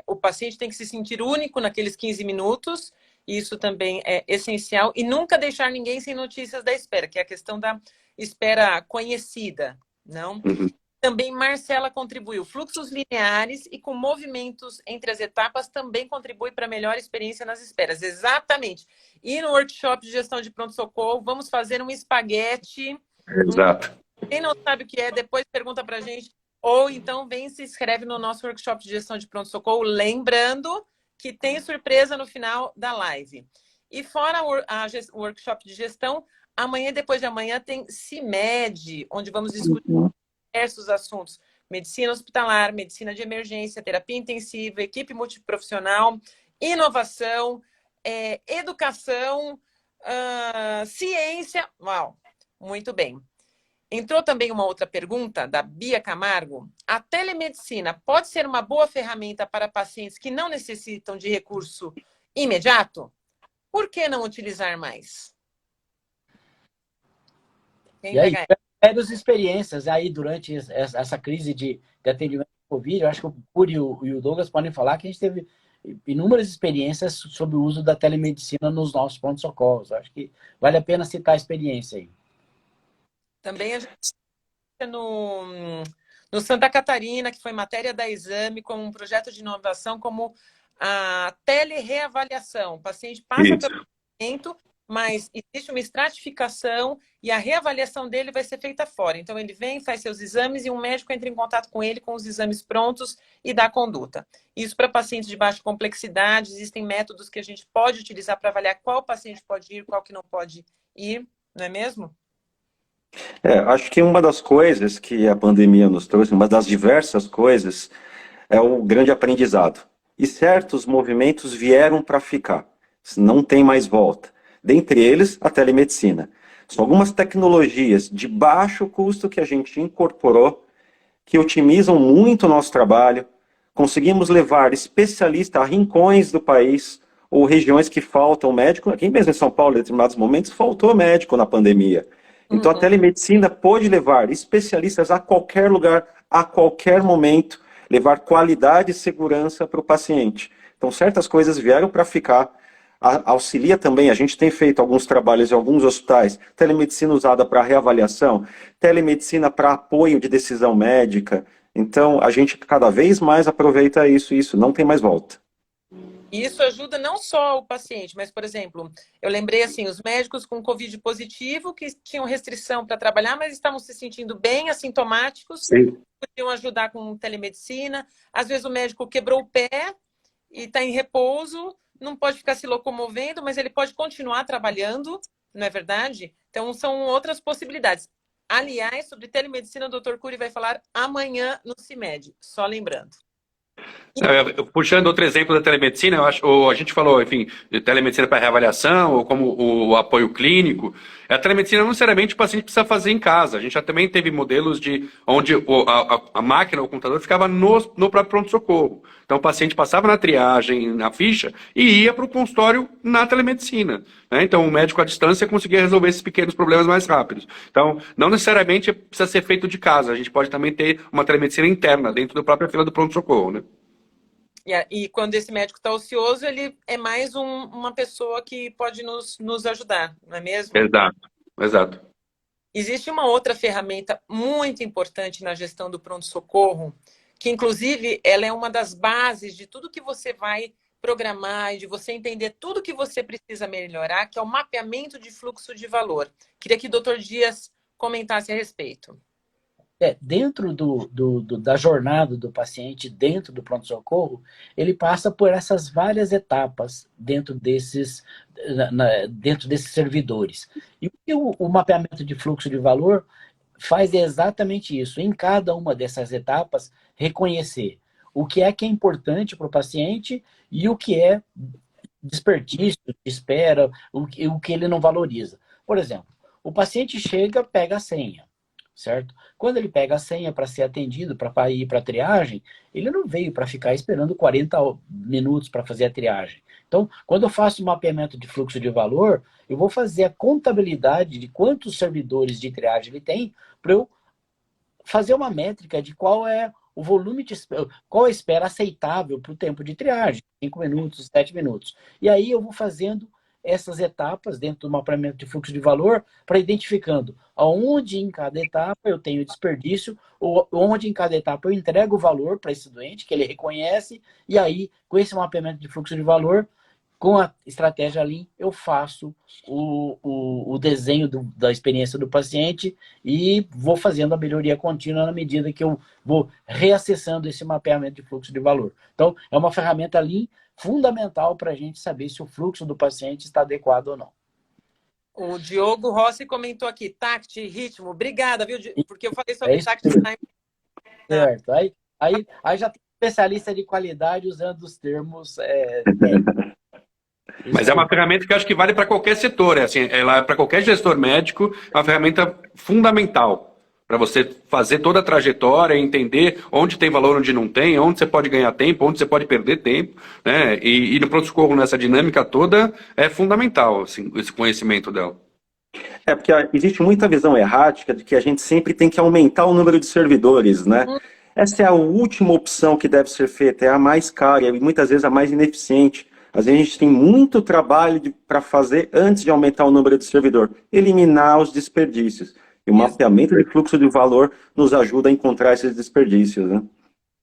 o paciente tem que se sentir único naqueles 15 minutos, isso também é essencial, e nunca deixar ninguém sem notícias da espera, que é a questão da espera conhecida, não? Uhum. Também Marcela contribuiu. Fluxos lineares e com movimentos entre as etapas também contribui para a melhor experiência nas esperas. Exatamente. E no workshop de gestão de pronto-socorro, vamos fazer um espaguete. Exato. Quem não sabe o que é, depois pergunta para a gente. Ou então vem e se inscreve no nosso workshop de gestão de pronto-socorro. Lembrando que tem surpresa no final da live. E fora o workshop de gestão, amanhã e depois de amanhã tem CIMED, onde vamos discutir diversos assuntos. Medicina hospitalar, medicina de emergência, terapia intensiva, equipe multiprofissional, inovação, educação, ciência. Uau, muito bem. Entrou também uma outra pergunta da Bia Camargo. A telemedicina pode ser uma boa ferramenta para pacientes que não necessitam de recurso imediato? Por que não utilizar mais? E aí, várias experiências aí durante essa crise de atendimento ao Covid, eu acho que o Curi e o Douglas podem falar que a gente teve inúmeras experiências sobre o uso da telemedicina nos nossos pronto-socorros. Acho que vale a pena citar a experiência aí. Também a gente no Santa Catarina, que foi matéria da Exame, como um projeto de inovação, como a telereavaliação. O paciente passa pelo tratamento, mas existe uma estratificação e a reavaliação dele vai ser feita fora. Então, ele vem, faz seus exames e um médico entra em contato com ele com os exames prontos e dá conduta. Isso para pacientes de baixa complexidade, existem métodos que a gente pode utilizar para avaliar qual paciente pode ir, qual que não pode ir, não é mesmo? Acho que uma das coisas que a pandemia nos trouxe, uma das diversas coisas, é o grande aprendizado. E certos movimentos vieram para ficar, não tem mais volta. Dentre eles, a telemedicina. São algumas tecnologias de baixo custo que a gente incorporou, que otimizam muito o nosso trabalho. Conseguimos levar especialistas a rincões do país, ou regiões que faltam médico. Aqui mesmo em São Paulo, em determinados momentos, faltou médico na pandemia. Então, a telemedicina pode levar especialistas a qualquer lugar, a qualquer momento, levar qualidade e segurança para o paciente. Então, certas coisas vieram para ficar. Auxilia também, a gente tem feito alguns trabalhos em alguns hospitais, telemedicina usada para reavaliação, telemedicina para apoio de decisão médica. Então, a gente cada vez mais aproveita isso não tem mais volta. E isso ajuda não só o paciente, mas, por exemplo, eu lembrei assim, os médicos com Covid positivo que tinham restrição para trabalhar, mas estavam se sentindo bem, assintomáticos, podiam ajudar com telemedicina. Às vezes o médico quebrou o pé e está em repouso, não pode ficar se locomovendo, mas ele pode continuar trabalhando, não é verdade? Então, são outras possibilidades. Aliás, sobre telemedicina, o Dr. Curi vai falar amanhã no CIMED, só lembrando. Puxando outro exemplo da telemedicina, eu acho, ou a gente falou, enfim, de telemedicina para reavaliação, ou como o apoio clínico. A telemedicina não necessariamente o paciente precisa fazer em casa. A gente já também teve modelos de onde a máquina, o computador, ficava no próprio pronto-socorro. Então o paciente passava na triagem, na ficha, e ia para o consultório na telemedicina. Né? Então o médico à distância conseguia resolver esses pequenos problemas mais rápidos. Então, não necessariamente precisa ser feito de casa. A gente pode também ter uma telemedicina interna, dentro da própria fila do pronto-socorro, né? E quando esse médico está ocioso, ele é mais uma pessoa que pode nos ajudar, não é mesmo? Exato, exato. Existe uma outra ferramenta muito importante na gestão do pronto-socorro, que inclusive ela é uma das bases de tudo que você vai programar e de você entender tudo que você precisa melhorar, que é o mapeamento de fluxo de valor. Queria que o Dr. Dias comentasse a respeito. Dentro da jornada do paciente, dentro do pronto-socorro, ele passa por essas várias etapas dentro desses servidores. E o mapeamento de fluxo de valor faz exatamente isso. Em cada uma dessas etapas, reconhecer o que é importante para o paciente e o que é desperdício, espera, o que ele não valoriza. Por exemplo, o paciente chega, pega a senha. Certo? Quando ele pega a senha para ser atendido, para ir para a triagem, ele não veio para ficar esperando 40 minutos para fazer a triagem. Então, quando eu faço o mapeamento de fluxo de valor, eu vou fazer a contabilidade de quantos servidores de triagem ele tem para eu fazer uma métrica de qual é o volume qual a espera aceitável para o tempo de triagem, 5 minutos, 7 minutos. E aí eu vou fazendo essas etapas dentro do mapeamento de fluxo de valor para identificando aonde em cada etapa eu tenho desperdício, ou onde em cada etapa eu entrego o valor para esse doente, que ele reconhece, e aí, com esse mapeamento de fluxo de valor, com a estratégia Lean, eu faço o desenho da experiência do paciente e vou fazendo a melhoria contínua na medida que eu vou reacessando esse mapeamento de fluxo de valor. Então, é uma ferramenta Lean fundamental para a gente saber se o fluxo do paciente está adequado ou não. O Diogo Rossi comentou aqui, tact, ritmo. Obrigada, viu? Porque eu falei sobre tact time. Certo. Aí já tem especialista de qualidade usando os termos. Mas é uma ferramenta que eu acho que vale para qualquer setor. Assim, ela é para qualquer gestor médico, é uma ferramenta fundamental para você fazer toda a trajetória, entender onde tem valor, onde não tem, onde você pode ganhar tempo, onde você pode perder tempo, né? E no pronto-socorro, nessa dinâmica toda, é fundamental assim, esse conhecimento dela. Porque existe muita visão errática de que a gente sempre tem que aumentar o número de servidores, né? Essa é a última opção que deve ser feita, é a mais cara e muitas vezes a mais ineficiente. Às vezes a gente tem muito trabalho para fazer antes de aumentar o número de servidor, eliminar os desperdícios. E o mapeamento de fluxo de valor nos ajuda a encontrar esses desperdícios, né?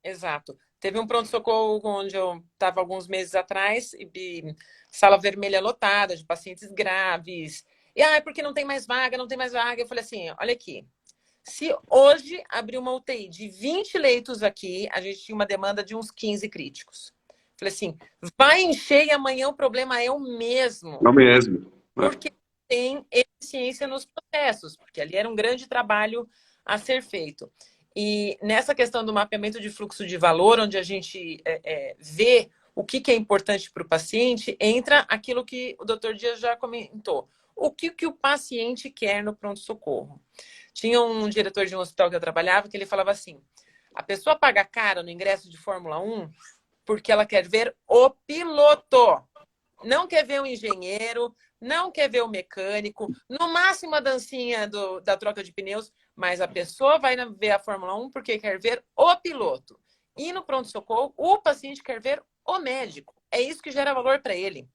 Exato. Teve um pronto-socorro onde eu estava alguns meses atrás, e sala vermelha lotada, de pacientes graves. E, porque não tem mais vaga, não tem mais vaga. Eu falei assim, olha aqui, se hoje abrir uma UTI de 20 leitos aqui, a gente tinha uma demanda de uns 15 críticos. Falei assim, vai encher e amanhã o problema é o mesmo. É o mesmo. Porque tem eficiência nos processos, porque ali era um grande trabalho a ser feito. E nessa questão do mapeamento de fluxo de valor, onde a gente vê o que é importante para o paciente, entra aquilo que o Dr. Dias já comentou. O que o paciente quer no pronto-socorro? Tinha um diretor de um hospital que eu trabalhava que ele falava assim, a pessoa paga caro no ingresso de Fórmula 1 porque ela quer ver o piloto. Não quer ver o engenheiro, não quer ver o mecânico, no máximo a dancinha da troca de pneus, mas a pessoa vai ver a Fórmula 1 porque quer ver o piloto. E no pronto-socorro, o paciente quer ver o médico. É isso que gera valor para ele.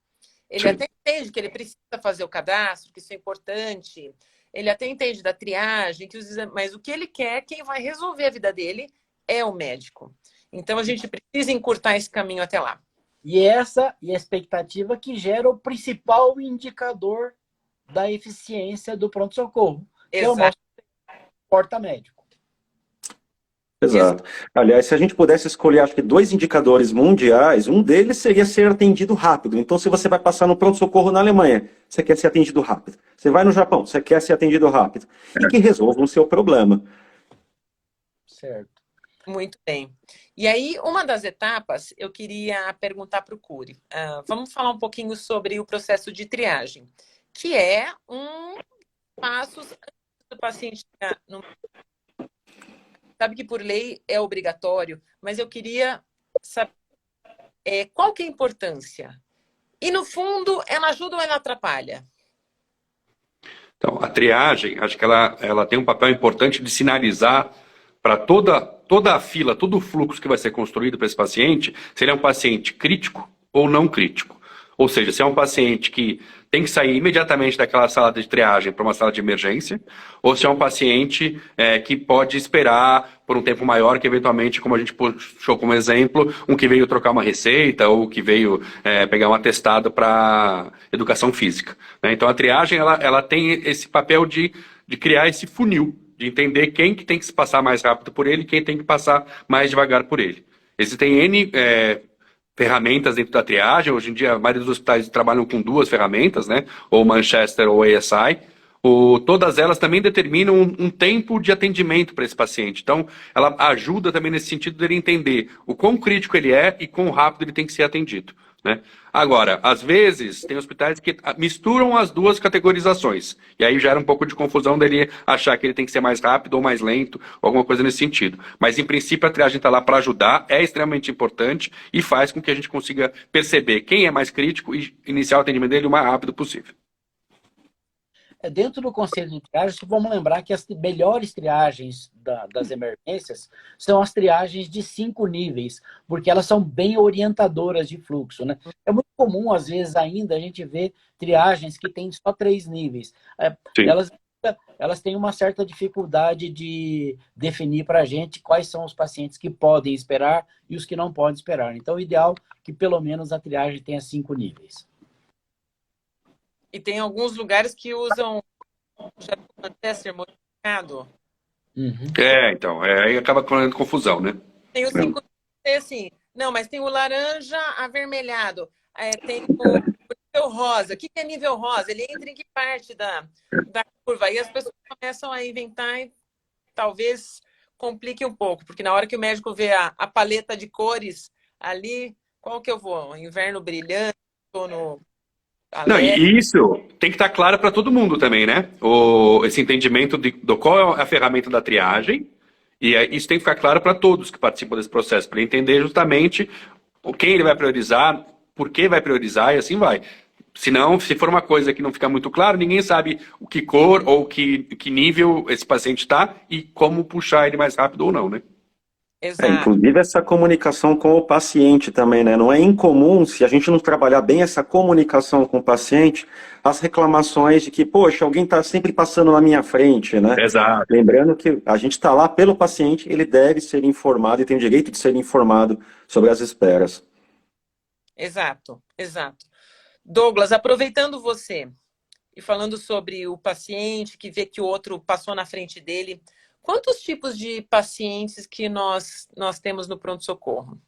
Ele até entende que ele precisa fazer o cadastro, que isso é importante. Ele até entende da triagem, mas o que ele quer, quem vai resolver a vida dele é o médico. Então, a gente precisa encurtar esse caminho até lá. E essa é a expectativa que gera o principal indicador da eficiência do pronto-socorro, que é o nosso porta médico. Exato. Aliás, se a gente pudesse escolher, acho que 2 indicadores mundiais, um deles seria ser atendido rápido. Então, se você vai passar no pronto-socorro na Alemanha, você quer ser atendido rápido. Você vai no Japão, você quer ser atendido rápido. E que resolva o seu problema. Certo. Muito bem. E aí, uma das etapas, eu queria perguntar para o Cury. Vamos falar um pouquinho sobre o processo de triagem, que é um passos antes do paciente chegar no... Sabe que por lei é obrigatório, mas eu queria saber qual que é a importância. E, no fundo, ela ajuda ou ela atrapalha? Então, a triagem, acho que ela tem um papel importante de sinalizar para toda a fila, todo o fluxo que vai ser construído para esse paciente, se ele é um paciente crítico ou não crítico. Ou seja, se é um paciente que tem que sair imediatamente daquela sala de triagem para uma sala de emergência, ou se é um paciente que pode esperar por um tempo maior, que eventualmente, como a gente puxou como exemplo, um que veio trocar uma receita ou que veio pegar um atestado para educação física. Né? Então, a triagem ela tem esse papel de criar esse funil, de entender quem que tem que se passar mais rápido por ele e quem tem que passar mais devagar por ele. Existem N ferramentas dentro da triagem. Hoje em dia, a maioria dos hospitais trabalham com 2 ferramentas, né? Ou Manchester ou ASI. Todas elas também determinam um tempo de atendimento para esse paciente. Então, ela ajuda também nesse sentido dele entender o quão crítico ele é e quão rápido ele tem que ser atendido. Né? Agora, às vezes, tem hospitais que misturam as 2 categorizações. E aí gera um pouco de confusão dele achar que ele tem que ser mais rápido ou mais lento, ou alguma coisa nesse sentido. Mas, em princípio, a triagem está lá para ajudar, é extremamente importante e faz com que a gente consiga perceber quem é mais crítico e iniciar o atendimento dele o mais rápido possível. Dentro do conceito de triagem, vamos lembrar que as melhores triagens das emergências são as triagens de 5 níveis, porque elas são bem orientadoras de fluxo. Né? É muito comum, às vezes, ainda a gente ver triagens que têm só 3 níveis. Elas têm uma certa dificuldade de definir para a gente quais são os pacientes que podem esperar e os que não podem esperar. Então, o ideal é que pelo menos a triagem tenha 5 níveis. E tem alguns lugares que usam Manchester modificado. Uhum. Então, aí acaba criando confusão, né? Tem o 5, assim, não, mas tem o laranja avermelhado, tem o nível rosa. O que é nível rosa? Ele entra em que parte da curva? E as pessoas começam a inventar e talvez complique um pouco, porque na hora que o médico vê a paleta de cores ali, qual que eu vou? Inverno brilhante, outono... Não, e isso tem que estar claro para todo mundo também, né? Esse entendimento do qual é a ferramenta da triagem, e isso tem que ficar claro para todos que participam desse processo, para entender justamente quem ele vai priorizar, por que vai priorizar e assim vai. Senão, se for uma coisa que não fica muito claro, ninguém sabe o que cor ou que nível esse paciente está e como puxar ele mais rápido ou não, né? Inclusive essa comunicação com o paciente também, né? Não é incomum, se a gente não trabalhar bem essa comunicação com o paciente, as reclamações de que, poxa, alguém está sempre passando na minha frente, né? Exato. Lembrando que a gente está lá pelo paciente, ele deve ser informado e tem o direito de ser informado sobre as esperas. Exato, exato. Douglas, aproveitando você e falando sobre o paciente que vê que o outro passou na frente dele, quantos tipos de pacientes que nós temos no pronto-socorro?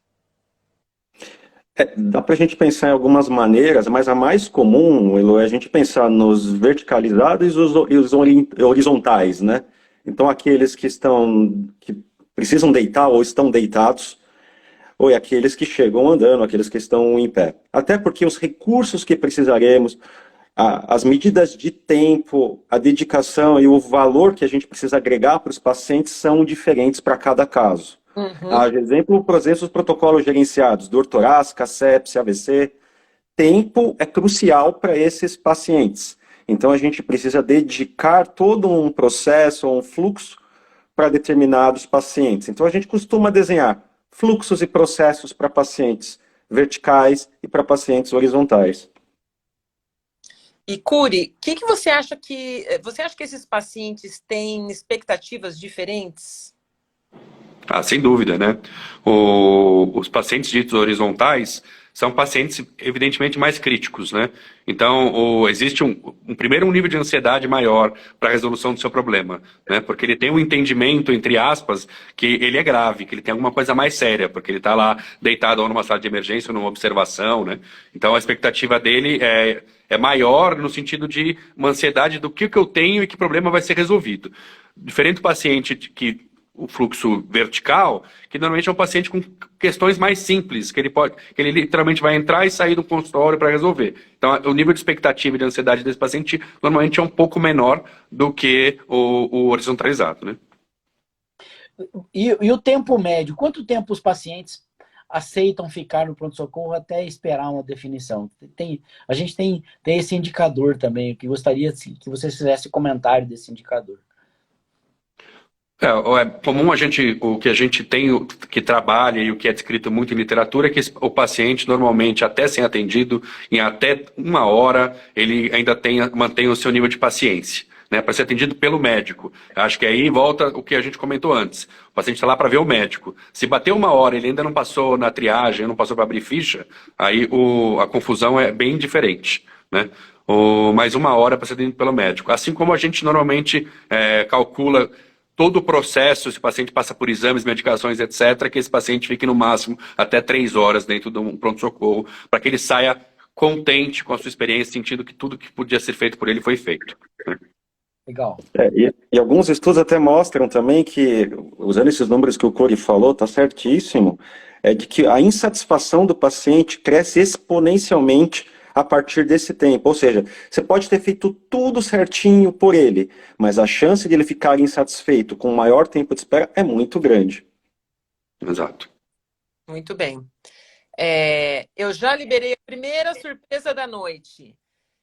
Dá para a gente pensar em algumas maneiras, mas a mais comum, Elo, é a gente pensar nos verticalizados e os horizontais, né? Então, aqueles que precisam deitar ou estão deitados, ou aqueles que chegam andando, aqueles que estão em pé. Até porque os recursos que precisaremos, as medidas de tempo, a dedicação e o valor que a gente precisa agregar para os pacientes são diferentes para cada caso. Uhum. Exemplo, por exemplo, os protocolos gerenciados, dor torácica, sepse, AVC. Tempo é crucial para esses pacientes. Então, a gente precisa dedicar todo um processo, um fluxo para determinados pacientes. Então, a gente costuma desenhar fluxos e processos para pacientes verticais e para pacientes horizontais. E Cury, o que você acha que esses pacientes têm expectativas diferentes? Sem dúvida, né? Os pacientes ditos horizontais são pacientes, evidentemente, mais críticos, né? Então, existe primeiro um nível de ansiedade maior para a resolução do seu problema, né? Porque ele tem um entendimento, entre aspas, que ele é grave, que ele tem alguma coisa mais séria, porque ele está lá deitado ou numa sala de emergência ou numa observação, né? Então, a expectativa dele é maior no sentido de uma ansiedade do que eu tenho e que problema vai ser resolvido. Diferente do paciente que o fluxo vertical, que normalmente é um paciente com questões mais simples, que ele literalmente vai entrar e sair do consultório para resolver. Então, o nível de expectativa e de ansiedade desse paciente normalmente é um pouco menor do que o horizontalizado, né? E o tempo médio? Quanto tempo os pacientes aceitam ficar no pronto-socorro até esperar uma definição? A gente tem esse indicador também, que gostaria que você fizesse comentário desse indicador. É comum o que a gente tem, que trabalha e o que é descrito muito em literatura, é que o paciente, normalmente, até sem atendido, em até 1 hora, ele ainda mantém o seu nível de paciência, né, para ser atendido pelo médico. Acho que aí volta o que a gente comentou antes. O paciente está lá para ver o médico. Se bater 1 hora e ele ainda não passou na triagem, não passou para abrir ficha, aí a confusão é bem diferente, né? Mais 1 hora para ser atendido pelo médico. Assim como a gente normalmente calcula todo o processo, se o paciente passa por exames, medicações, etc., que esse paciente fique no máximo até 3 horas dentro de um pronto-socorro, para que ele saia contente com a sua experiência, sentindo que tudo que podia ser feito por ele foi feito. Legal. E alguns estudos até mostram também que, usando esses números que o Corey falou, está certíssimo, é de que a insatisfação do paciente cresce exponencialmente a partir desse tempo. Ou seja, você pode ter feito tudo certinho por ele, mas a chance de ele ficar insatisfeito com maior tempo de espera é muito grande. Exato. Muito bem. Eu já liberei a primeira surpresa da noite.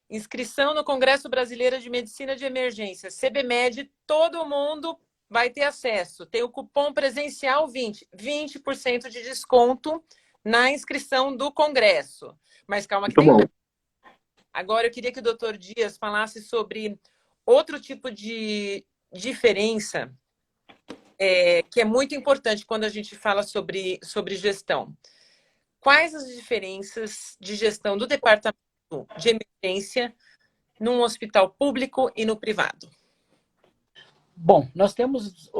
Inscrição no Congresso Brasileiro de Medicina de Emergência, CBMED, todo mundo vai ter acesso. Tem o cupom presencial 20% de desconto na inscrição do Congresso. Mas calma que Muito tem... bom. Agora eu queria que o Dr. Dias falasse sobre outro tipo de diferença que é muito importante quando a gente fala sobre gestão. Quais as diferenças de gestão do departamento de emergência num hospital público e no privado? Bom, nós temos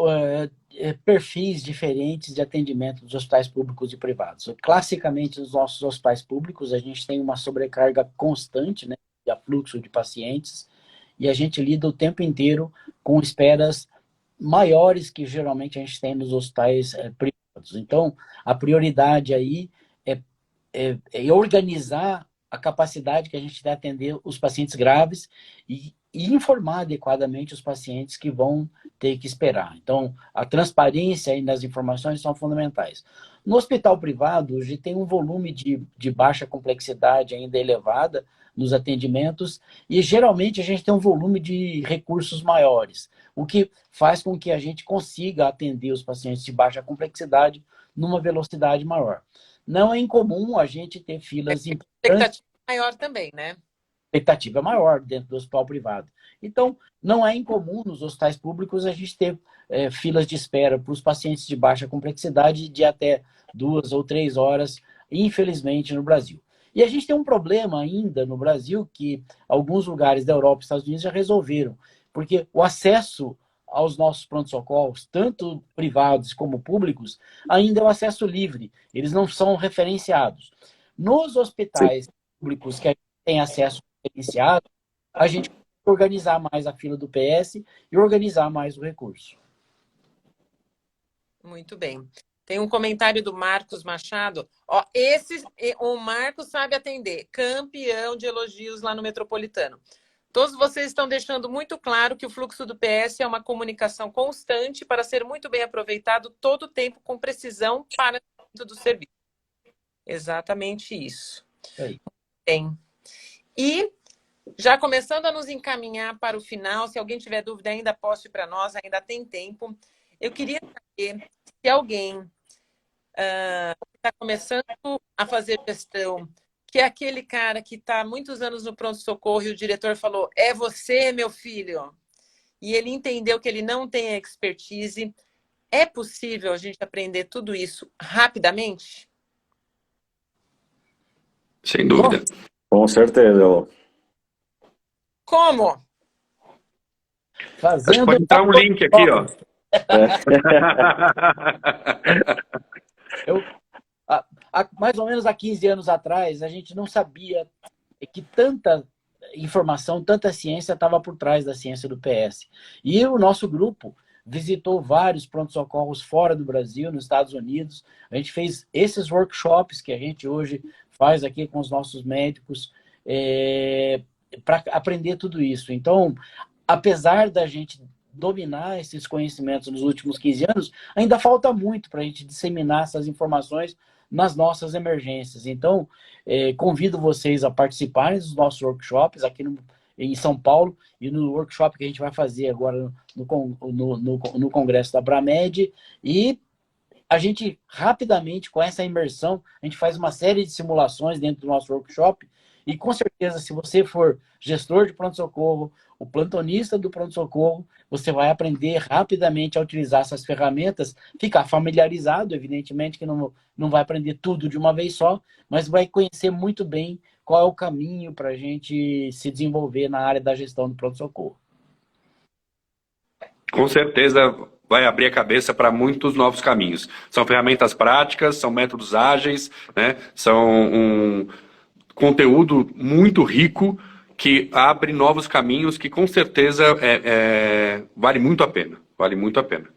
perfis diferentes de atendimento dos hospitais públicos e privados. Classicamente, nos nossos hospitais públicos, a gente tem uma sobrecarga constante, né, de afluxo de pacientes, e a gente lida o tempo inteiro com esperas maiores que geralmente a gente tem nos hospitais privados. Então, a prioridade aí é organizar a capacidade que a gente tem de atender os pacientes graves e informar adequadamente os pacientes que vão ter que esperar. Então, a transparência aí nas informações são fundamentais. No hospital privado, hoje tem um volume de baixa complexidade ainda elevada nos atendimentos e, geralmente, a gente tem um volume de recursos maiores, o que faz com que a gente consiga atender os pacientes de baixa complexidade numa velocidade maior. Não é incomum a gente ter filas importantes. Expectativa maior também, né? Expectativa maior dentro do hospital privado. Então, não é incomum nos hospitais públicos a gente ter filas de espera para os pacientes de baixa complexidade de até 2 ou 3 horas, infelizmente, no Brasil. E a gente tem um problema ainda no Brasil que alguns lugares da Europa e Estados Unidos já resolveram, porque o acesso aos nossos pronto-socorros, tanto privados como públicos, ainda é um acesso livre. Eles não são referenciados. Nos hospitais públicos que a gente tem acesso referenciado, a gente pode organizar mais a fila do PS e organizar mais o recurso. Muito bem. Tem um comentário do Marcos Machado. O Marcos sabe atender. Campeão de elogios lá no Metropolitano. Todos vocês estão deixando muito claro que o fluxo do PS é uma comunicação constante para ser muito bem aproveitado todo o tempo com precisão para dentro do serviço. Exatamente isso. Bem. E já começando a nos encaminhar para o final, se alguém tiver dúvida ainda poste para nós, ainda tem tempo. Eu queria saber se alguém está começando a fazer gestão, que é aquele cara que está há muitos anos no pronto-socorro e o diretor falou, é você, meu filho. E ele entendeu que ele não tem expertise. É possível a gente aprender tudo isso rapidamente? Sem dúvida. Com certeza. Como? Acho que pode entrar um link aqui, ó. Mais ou menos há 15 anos atrás, a gente não sabia que tanta informação, tanta ciência estava por trás da ciência do PS. E o nosso grupo visitou vários pronto-socorros fora do Brasil, nos Estados Unidos. A gente fez esses workshops que a gente hoje faz aqui com os nossos médicos para aprender tudo isso. Então, apesar da gente dominar esses conhecimentos nos últimos 15 anos, ainda falta muito para a gente disseminar essas informações nas nossas emergências. Então, convido vocês a participarem dos nossos workshops aqui em São Paulo e no workshop que a gente vai fazer agora no Congresso da Abramed. E a gente, rapidamente, com essa imersão, a gente faz uma série de simulações dentro do nosso workshop. E, com certeza, se você for gestor de pronto-socorro, o plantonista do pronto-socorro, você vai aprender rapidamente a utilizar essas ferramentas, ficar familiarizado, evidentemente que não vai aprender tudo de uma vez só, mas vai conhecer muito bem qual é o caminho para a gente se desenvolver na área da gestão do pronto-socorro. Com certeza vai abrir a cabeça para muitos novos caminhos. São ferramentas práticas, são métodos ágeis, né? São um conteúdo muito rico que abre novos caminhos que com certeza vale muito a pena. Vale muito a pena.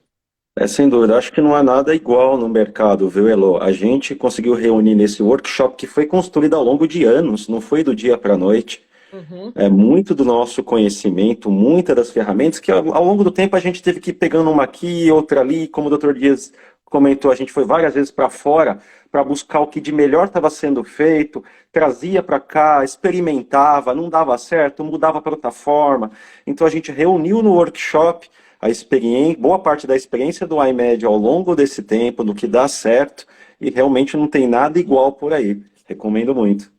Sem dúvida, acho que não há nada igual no mercado, viu, Elo? A gente conseguiu reunir nesse workshop que foi construído ao longo de anos, não foi do dia para a noite. Uhum. Muito do nosso conhecimento, muitas das ferramentas que ao longo do tempo a gente teve que ir pegando uma aqui, outra ali, como o Dr. Dias comentou, a gente foi várias vezes para fora para buscar o que de melhor estava sendo feito, trazia para cá, experimentava, não dava certo, mudava para outra forma. Então a gente reuniu no workshop a experiência, boa parte da experiência do iMed ao longo desse tempo, do que dá certo, e realmente não tem nada igual por aí. Recomendo muito.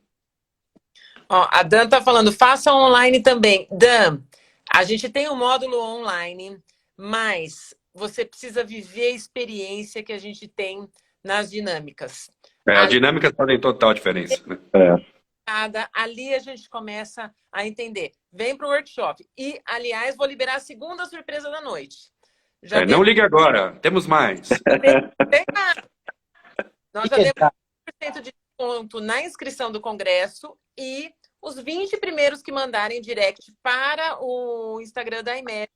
Ó, a Dan está falando, faça online também. Dan, a gente tem um módulo online, mas você precisa viver a experiência que a gente tem nas dinâmicas. As dinâmicas fazem total diferença, né? Ali a gente começa a entender. Vem para o workshop. E, aliás, vou liberar a segunda surpresa da noite. Não ligue agora, temos mais. Tem mais. Nós já temos 100% de desconto na inscrição do congresso e os 20 primeiros que mandarem direct para o Instagram da iMed,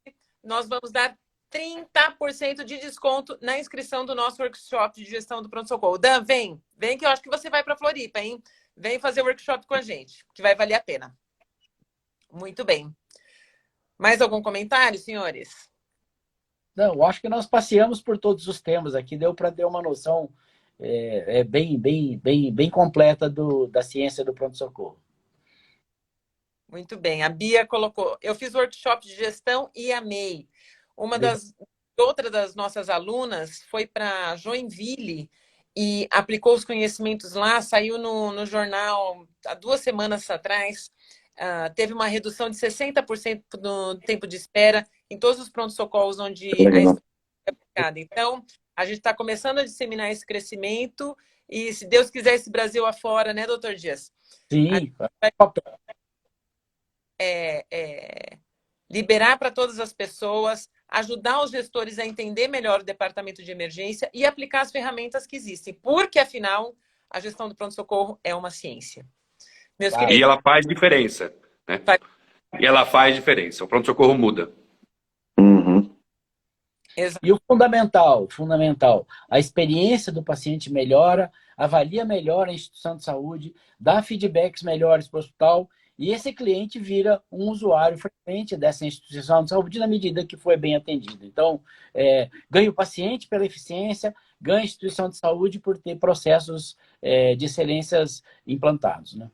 nós vamos dar 30% de desconto na inscrição do nosso workshop de gestão do pronto-socorro. Dan, vem que eu acho que você vai para Floripa, hein? Vem fazer workshop com a gente, que vai valer a pena. Muito bem. Mais algum comentário, senhores? Não, acho que nós passeamos por todos os temas aqui, deu para ter uma noção bem completa da ciência do pronto-socorro. Muito bem. A Bia colocou, eu fiz workshop de gestão e amei. Outra das nossas alunas foi para Joinville e aplicou os conhecimentos lá, saiu no jornal há 2 semanas atrás, teve uma redução de 60% no tempo de espera em todos os pronto-socorros onde a estratégia é aplicada. Então, a gente está começando a disseminar esse crescimento e, se Deus quiser, esse Brasil afora, né, doutor Dias? Sim. Liberar para todas as pessoas, ajudar os gestores a entender melhor o departamento de emergência e aplicar as ferramentas que existem, porque, afinal, a gestão do pronto-socorro é uma ciência. Meus queridos... E ela faz diferença, né? E ela faz diferença. O pronto-socorro muda. Uhum. E o fundamental, a experiência do paciente melhora, avalia melhor a instituição de saúde, dá feedbacks melhores para o hospital, e esse cliente vira um usuário frequente dessa instituição de saúde na medida que foi bem atendido. Então, ganha o paciente pela eficiência, ganha a instituição de saúde por ter processos de excelências implantados, né?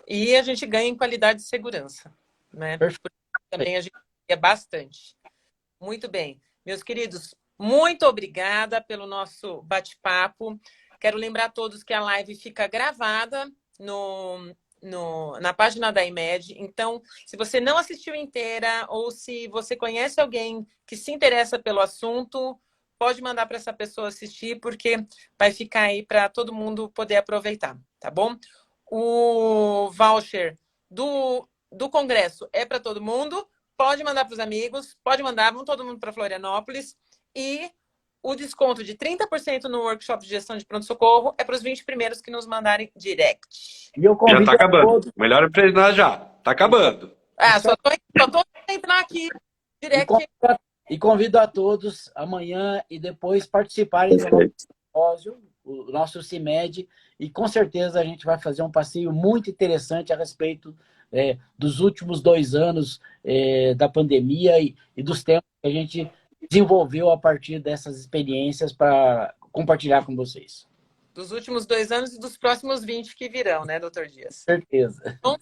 E a gente ganha em qualidade de segurança, né? Também a gente ganha bastante. Muito bem. Meus queridos, muito obrigada pelo nosso bate-papo. Quero lembrar a todos que a live fica gravada na página da iMed. Então, se você não assistiu inteira ou se você conhece alguém que se interessa pelo assunto, pode mandar para essa pessoa assistir, porque vai ficar aí para todo mundo poder aproveitar, tá bom? O voucher do congresso é para todo mundo. Pode mandar para os amigos, vamos todo mundo para Florianópolis. E o desconto de 30% no workshop de gestão de pronto-socorro é para os 20 primeiros que nos mandarem direct. E eu já está acabando. Melhor apresentar já. Está acabando. Só tô entrando aqui. Direct. E convido a todos amanhã e depois participarem do nosso Perfeito. simpósio, o nosso CIMED, e com certeza a gente vai fazer um passeio muito interessante a respeito dos últimos 2 anos da pandemia e dos temas que a gente desenvolveu a partir dessas experiências para compartilhar com vocês. Dos últimos 2 anos e dos próximos 20 que virão, né, doutor Dias? Com certeza. Então,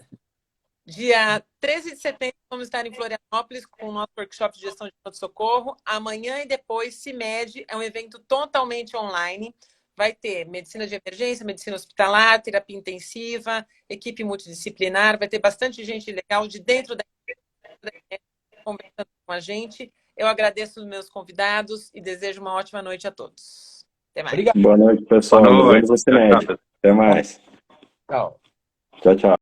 dia 13 de setembro, vamos estar em Florianópolis com o nosso workshop de gestão de pronto-socorro. Amanhã e depois, CIMED, é um evento totalmente online. Vai ter medicina de emergência, medicina hospitalar, terapia intensiva, equipe multidisciplinar. Vai ter bastante gente legal de dentro da conversando com a gente. Eu agradeço os meus convidados e desejo uma ótima noite a todos. Até mais. Obrigado. Boa noite, pessoal. Boa Nos noite. vemos no CIMED. Até mais. Tchau. Tchau, tchau.